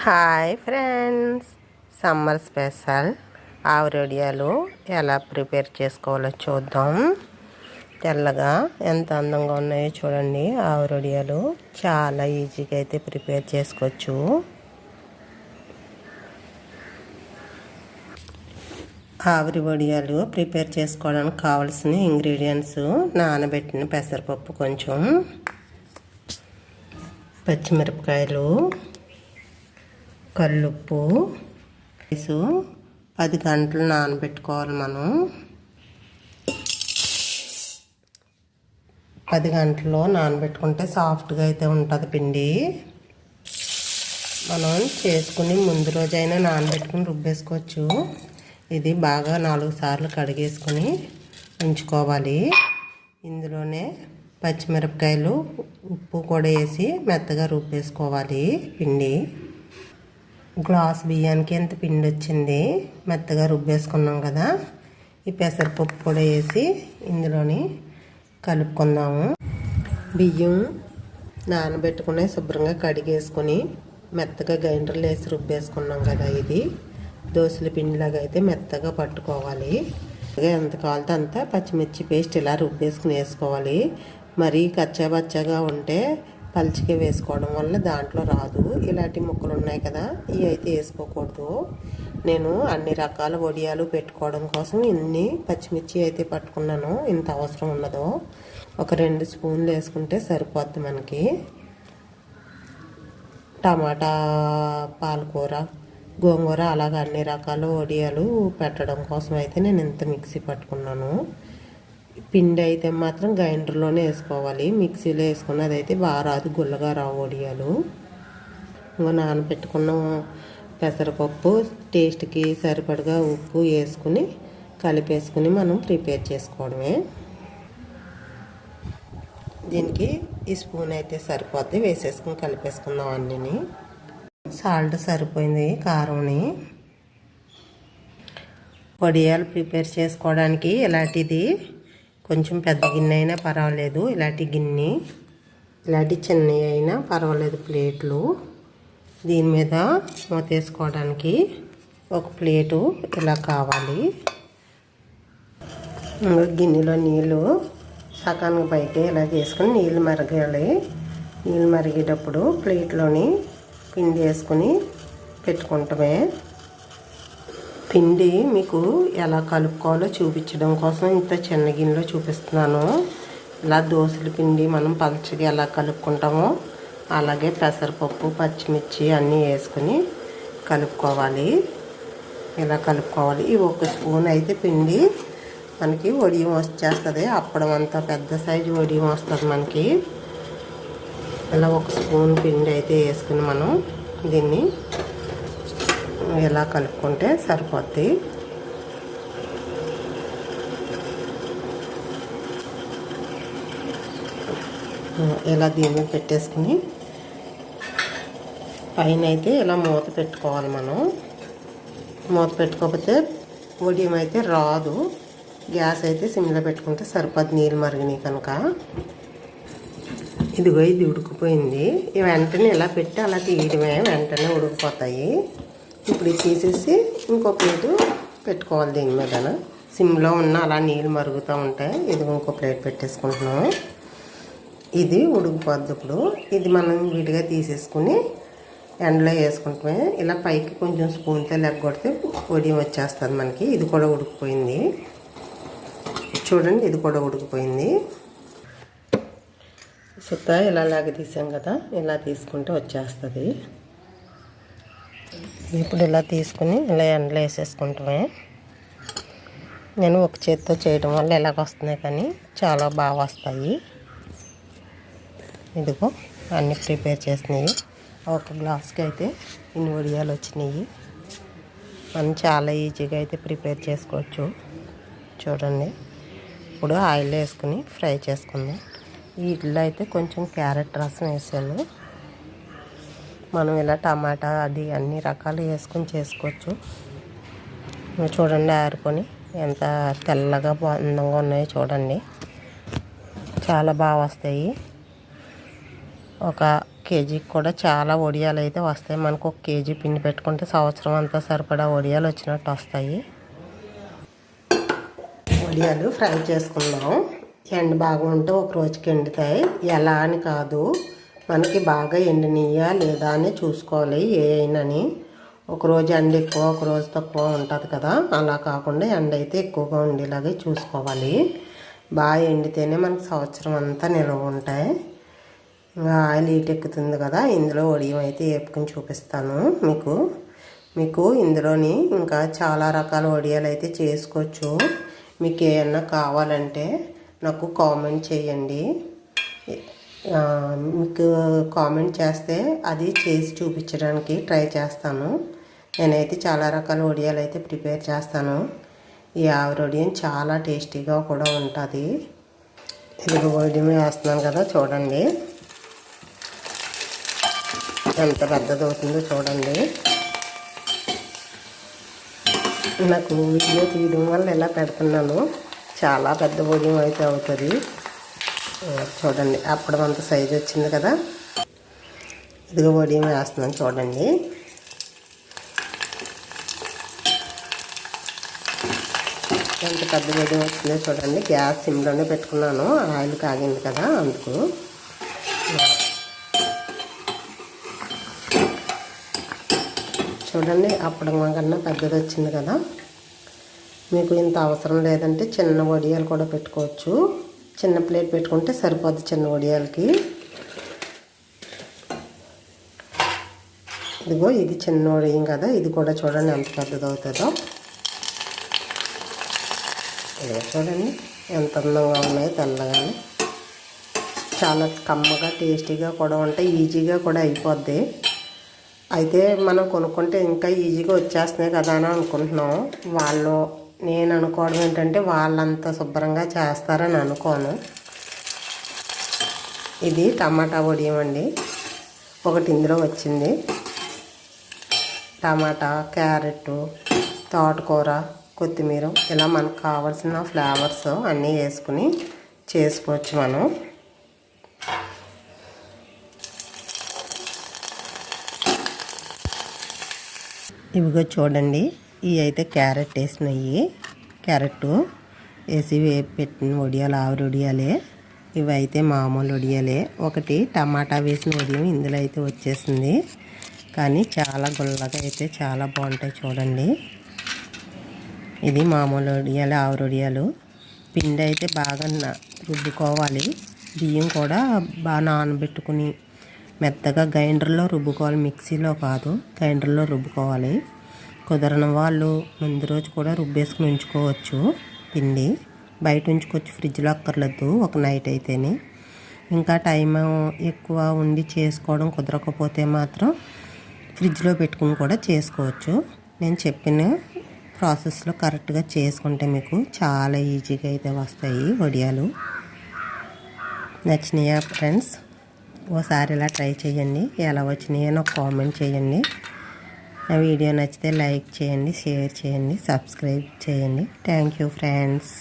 Hi friends, summer special ఆవరొడియాలు ఎలా prepare చేసుకోవాలో చూద్దాం. తెల్లగా ఎంత అందంగా ఉన్నాయో చూడండి. ఆవరొడియాలు చాలా ఈజీగా అయితే ప్రిపేర్ చేసుకోవచ్చు. ఆవిరి వడియాలు ప్రిపేర్ చేసుకోవడానికి కావాల్సిన ఇంగ్రీడియంట్స్: నానబెట్టిన పెసరపప్పు కొంచెం, పచ్చిమిరపకాయలు, కల్లుప్పు, 10 గంటలు నానబెట్టుకోవాలి. మనం 10 గంటల్లో నానబెట్టుకుంటే సాఫ్ట్గా అయితే ఉంటుంది పిండి. మనం చేసుకుని ముందు రోజైనా నానబెట్టుకుని రుబ్బేసుకోవచ్చు. ఇది బాగా 4 సార్లు కడిగేసుకొని ఉంచుకోవాలి. ఇందులోనే పచ్చిమిరపకాయలు, ఉప్పు కూడా వేసి మెత్తగా రుబ్బేసుకోవాలి పిండి. గ్లాస్ బియ్యానికి ఎంత పిండి వచ్చింది, మెత్తగా రుబ్బేసుకున్నాం కదా. ఈ పెసరపప్పు కూడా వేసి ఇందులోని కలుపుకుందాము. బియ్యం నానబెట్టుకుని శుభ్రంగా కడిగేసుకొని మెత్తగా గ్రైండర్లో వేసి రుబ్బేసుకున్నాం కదా. ఇది దోశల పిండిలాగా అయితే మెత్తగా పట్టుకోవాలి. ఎంత కావాలితే అంత పచ్చిమిర్చి పేస్ట్ ఇలా రుబ్బేసుకుని వేసుకోవాలి. మరీ కచ్చాబచ్చాగా ఉంటే పల్చిగా వేసుకోవడం వల్ల దాంట్లో రాదు. ఇలాంటి ముక్కలు ఉన్నాయి కదా, ఇవి అయితే వేసుకోకూడదు. నేను అన్ని రకాల వడియాలు పెట్టుకోవడం కోసం ఇన్ని పచ్చిమిర్చి అయితే పట్టుకున్నాను. ఇంత అవసరం ఉన్నదో ఒక 2 స్పూన్లు వేసుకుంటే సరిపోద్ది మనకి. టమాటా, పాలకూర, గోంగూర అలాగ అన్ని రకాల వడియాలు పెట్టడం కోసం అయితే నేను ఇంత మిక్సీ పట్టుకున్నాను. పిండి అయితే మాత్రం గ్రైండర్లోనే వేసుకోవాలి. మిక్సీలో వేసుకున్నది అయితే బాగా రాదు, గుల్లగా రావు వడియాలు. ఇంకా నానబెట్టుకున్న పెసరపప్పు టేస్ట్కి సరిపడగా ఉప్పు వేసుకుని కలిపేసుకుని మనం ప్రిపేర్ చేసుకోవడమే. దీనికి ఈ స్పూన్ అయితే సరిపోద్ది, వేసేసుకుని కలిపేసుకుందాం అన్నీ. సాల్ట్ సరిపోయింది, కారంని. వడియాలు ప్రిపేర్ చేసుకోవడానికి ఇలాంటిది కొంచెం పెద్ద గిన్నె అయినా పర్వాలేదు, ఇలాంటి గిన్నె, ఇలాంటి చిన్న అయినా పర్వాలేదు ప్లేట్లు. దీని మీద మూతేసుకోవడానికి ఒక ప్లేటు ఇలా కావాలి. గిన్నెలో నీళ్ళు సకానికి బయట ఇలా చేసుకుని నీళ్ళు మరగాలి. నీళ్ళు మరిగేటప్పుడు ప్లేట్లోని పిండి వేసుకుని పెట్టుకుంటామే. పిండి మీకు ఎలా కలుపుకోవాలో చూపించడం కోసం ఇంత చిన్న గిన్నెలో చూపిస్తున్నాను. ఇలా దోశల పిండి మనం పలచగా ఎలా కలుపుకుంటామో అలాగే పెసరపప్పు, పచ్చిమిర్చి అన్నీ వేసుకొని కలుపుకోవాలి. ఇలా కలుపుకోవాలి. ఈ 1 స్పూన్ అయితే పిండి మనకి వడియం వచ్చేస్తుంది. అప్పడం అంత పెద్ద సైజు వడియం వస్తుంది మనకి. ఇలా 1 స్పూన్ పిండి అయితే వేసుకుని మనం దీన్ని ఇలా కలుపుకుంటే సరిపోద్ది. ఇలా దీన్ని పెట్టేసుకుని పైన అయితే ఇలా మూత పెట్టుకోవాలి. మనం మూత పెట్టుకోకపోతే వడియం అయితే రాదు. గ్యాస్ అయితే సిమ్లో పెట్టుకుంటే సరిపోద్ది, నీళ్ళు మరిగినాయి కనుక. ఇదిగో ఇది ఉడికిపోయింది. వెంటనే ఇలా పెట్టి అలా తీయడమే, వెంటనే ఉడికిపోతాయి. ఇప్పుడు ఇది తీసేసి ఇంకో ప్లేటు పెట్టుకోవాలి. దీని మీద సిమ్లో ఉన్న అలా నీళ్ళు మరుగుతూ ఉంటాయి. ఇది ఇంకో ప్లేట్ పెట్టేసుకుంటున్నాము. ఇది ఉడికిపోద్ది. ఇప్పుడు ఇది మనం విడిగా తీసేసుకుని ఎండలో వేసుకుంటామే. ఇలా పైకి కొంచెం స్పూన్తో లెగ్గొడితే వడియం వచ్చేస్తుంది మనకి. ఇది కూడా ఉడికిపోయింది చూడండి, ఇది కూడా ఉడికిపోయింది. సుత్త ఇలా లాగ తీసాం కదా, ఇలా తీసుకుంటే వచ్చేస్తుంది. ఇప్పుడు ఇలా తీసుకుని ఇలా ఎండలో వేసేసుకుంటామే. నేను ఒక చేతితో చేయడం వల్ల ఎలాగ వస్తున్నాయి, కానీ చాలా బాగా వస్తాయి. ఇదిగో అన్నీ ప్రిపేర్ చేసినాయి. ఒక గ్లాస్కి అయితే ఇన్ని వడియాలు వచ్చినాయి. మనం చాలా ఈజీగా అయితే ప్రిపేర్ చేసుకోవచ్చు. చూడండి, ఇప్పుడు ఆయిల్ వేసుకుని ఫ్రై చేసుకుందాం. వీటిలో అయితే కొంచెం క్యారెట్ రసం వేసాను. మనం ఇలా టమాటా అది అన్ని రకాలు వేసుకొని చేసుకోవచ్చు. చూడండి, ఆరుకొని ఎంత తెల్లగా అందంగా ఉన్నాయో చూడండి. చాలా బాగా వస్తాయి. ఒక కేజీకి కూడా చాలా వడియాలు అయితే వస్తాయి. మనకు 1 కేజీ పిండి పెట్టుకుంటే సంవత్సరం అంతా సరిపడా వడియాలు వచ్చినట్టు వస్తాయి. వడియాలు ఫ్రై చేసుకుందాం. ఎండ బాగా ఉంటే ఒక రోజుకి ఎండుతాయి. ఎలా అని కాదు, మనకి బాగా ఎండినయ్యా లేదా అని చూసుకోవాలి. ఏ అయినని ఒకరోజు ఎండ ఎక్కువ ఒక రోజు తక్కువ ఉంటుంది కదా, అలా కాకుండా ఎండ అయితే ఎక్కువగా ఉండేలాగే చూసుకోవాలి. బాగా ఎండితేనే మనకి సంవత్సరం అంతా నిల్వ ఉంటాయి. ఇంకా ఆయిల్ హీట్ ఎక్కుతుంది కదా, ఇందులో వడియం అయితే వేపుకుని చూపిస్తాను మీకు ఇందులోని ఇంకా చాలా రకాల వడియాలు అయితే చేసుకోవచ్చు. మీకు ఏమన్నా కావాలంటే నాకు కామెంట్ చేయండి. మీకు కామెంట్ చేస్తే అది చేసి చూపించడానికి ట్రై చేస్తాను. నేనైతే చాలా రకాల వడియాలు అయితే ప్రిపేర్ చేస్తాను. ఈ ఆవిరి వడియం చాలా టేస్టీగా కూడా ఉంటుంది. ఇది వడియం వేస్తున్నాను కదా, చూడండి ఎంత పెద్దది అవుతుందో చూడండి. నాకు వీడియో తీయడం వల్ల ఇలా పెడుతున్నాను. చాలా పెద్ద వడియం అయితే అవుతుంది. చూడండి అప్పుడు అంత సైజు వచ్చింది కదా. ఇదిగో వడియం వేస్తున్నాను చూడండి. ఎంత పెద్ద వడియం వచ్చిందో చూడండి. గ్యాస్ సిమ్లోనే పెట్టుకున్నాను, ఆయిల్ కాగింది కదా అందుకు. చూడండి అప్పుడు కన్నా పెద్దది వచ్చింది కదా. మీకు ఇంత అవసరం లేదంటే చిన్న వడియాలు కూడా పెట్టుకోవచ్చు. చిన్న ప్లేట్ పెట్టుకుంటే సరిపోద్ది చిన్న వడియాలకి. ఇదిగో ఇది చిన్న వడియం కదా, ఇది కూడా చూడండి ఎంత పెద్దది అవుతుందో. ఇదిగో చూడండి ఎంత అందంగా ఉన్నాయో తెల్లగానే. చాలా కమ్మగా టేస్టీగా కూడా ఉంటాయి, ఈజీగా కూడా అయిపోద్ది. అయితే మనం కొనుక్కుంటే ఇంకా ఈజీగా వచ్చేస్తున్నాయి కదా అని అనుకుంటున్నాం. నేను అనుకోవడం ఏంటంటే వాళ్ళంతా శుభ్రంగా చేస్తారని అనుకోను. ఇది టమాటా వడియం అండి. ఒకటి ఇందులో వచ్చింది. టమాటా, క్యారెట్, తోటకూర, కొత్తిమీర ఇలా మనకు కావాల్సిన ఫ్లేవర్స్ అన్నీ వేసుకుని చేసుకోవచ్చు మనం. ఇవిగో చూడండి, ఇవి అయితే క్యారెట్ వేసినవి. క్యారెట్ వేసి వేపి పెట్టిన వడియాలు ఆవిరి వడియాలే. ఇవి అయితే మామూలు వడియాలే. ఒకటి టమాటా వేసిన వడియం ఇందులో అయితే వచ్చేసింది. కానీ చాలా గుల్లగా అయితే చాలా బాగుంటాయి చూడండి. ఇది మామూలు వడియాలు ఆవిరి వడియాలు. పిండి అయితే బాగా రుబ్బుకోవాలి. బియ్యం కూడా బాగా నానబెట్టుకుని మెత్తగా గ్రైండర్లో రుబ్బుకోవాలి, మిక్సీలో కాదు, గ్రైండర్లో రుబ్బుకోవాలి. కుదరని వాళ్ళు ముందు రోజు కూడా రుబ్బేసుకుని ఉంచుకోవచ్చు. పిండి బయట ఉంచుకోవచ్చు, ఫ్రిడ్జ్లో అక్కర్లేదు ఒక నైట్ అయితేనే. ఇంకా టైం ఎక్కువ ఉండి చేసుకోవడం కుదరకపోతే మాత్రం ఫ్రిడ్జ్లో పెట్టుకుని కూడా చేసుకోవచ్చు. నేను చెప్పిన ప్రాసెస్లో కరెక్ట్గా చేసుకుంటే మీకు చాలా ఈజీగా అయితే వస్తాయి వడియాలు. నచ్చినాయా ఫ్రెండ్స్? ఓసారి ఇలా ట్రై చేయండి. ఎలా వచ్చినాయో నాకు కామెంట్ చేయండి. నా వీడియో నచ్చితే లైక్ చేయండి, షేర్ చేయండి, సబ్స్క్రైబ్ చేయండి. Thank you friends.